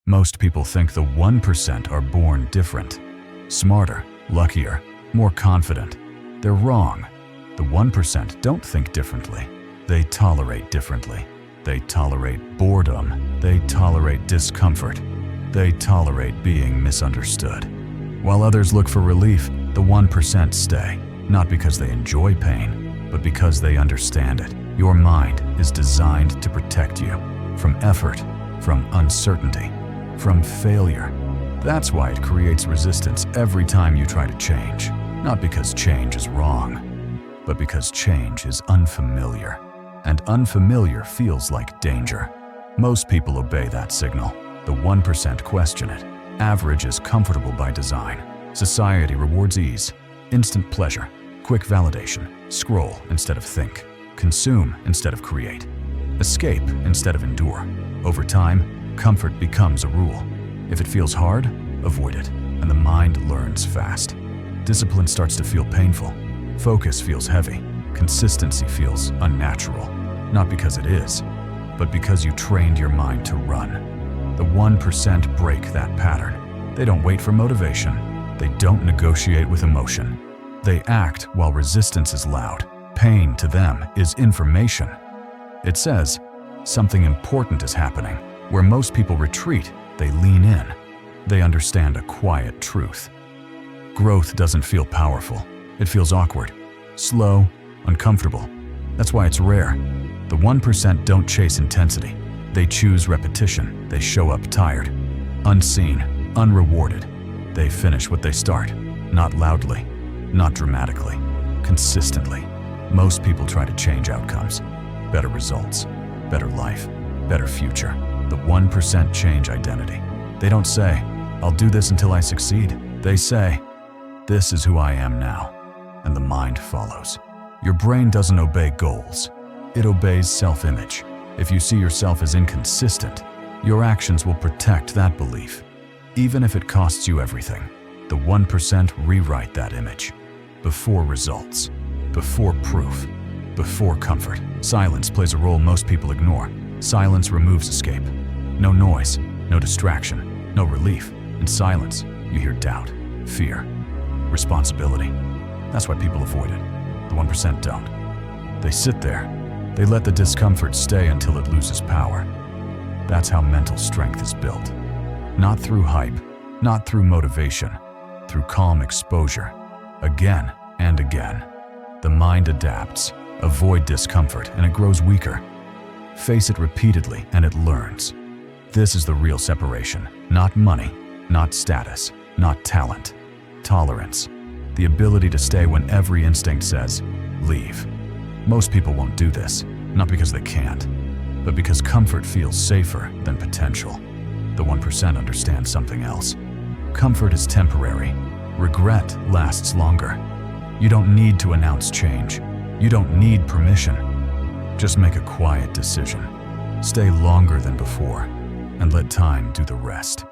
Most people think the 1% are born different, smarter, luckier, more confident. They're wrong. The 1% don't think differently. They tolerate differently. They tolerate boredom. They tolerate discomfort. They tolerate being misunderstood. While others look for relief, the 1% stay, not because they enjoy pain, but because they understand it. Your mind is designed to protect you from effort, from uncertainty, from failure. That's why it creates resistance every time you try to change. Not because change is wrong, but because change is unfamiliar. And unfamiliar feels like danger. Most people obey that signal. The 1% question it. Average is comfortable by design. Society rewards ease, instant pleasure, quick validation. Scroll instead of think. Consume instead of create. Escape instead of endure. Over time, comfort becomes a rule. If it feels hard, avoid it, and the mind learns fast. Discipline starts to feel painful. Focus feels heavy. Consistency feels unnatural. Not because it is, but because you trained your mind to run. The 1% break that pattern. They don't wait for motivation. They don't negotiate with emotion. They act while resistance is loud. Pain to them is information. It says, something important is happening. Where most people retreat, they lean in. They understand a quiet truth. Growth doesn't feel powerful. It feels awkward, slow, uncomfortable. That's why it's rare. The 1% don't chase intensity. They choose repetition. They show up tired, unseen, unrewarded. They finish what they start, not loudly, not dramatically, consistently. Most people try to change outcomes, better results, better life, better future. The 1% change identity. They don't say, I'll do this until I succeed. They say, this is who I am now, and the mind follows. Your brain doesn't obey goals. It obeys self-image. If you see yourself as inconsistent, your actions will protect that belief, even if it costs you everything. The 1% rewrite that image. Before results, before proof, before comfort. Silence plays a role most people ignore. Silence removes escape. No noise, no distraction, no relief. In silence, you hear doubt, fear, responsibility. That's why people avoid it. The 1% don't. They sit there. They let the discomfort stay until it loses power. That's how mental strength is built. Not through hype, not through motivation, through calm exposure. Again and again. The mind adapts. Avoid discomfort and it grows weaker. Face it repeatedly and it learns. This is the real separation. Not money, not status, not talent. Tolerance. The ability to stay when every instinct says, leave. Most people won't do this, not because they can't, but because comfort feels safer than potential. The 1% understands something else. Comfort is temporary. Regret lasts longer. You don't need to announce change. You don't need permission. Just make a quiet decision. Stay longer than before, and let time do the rest.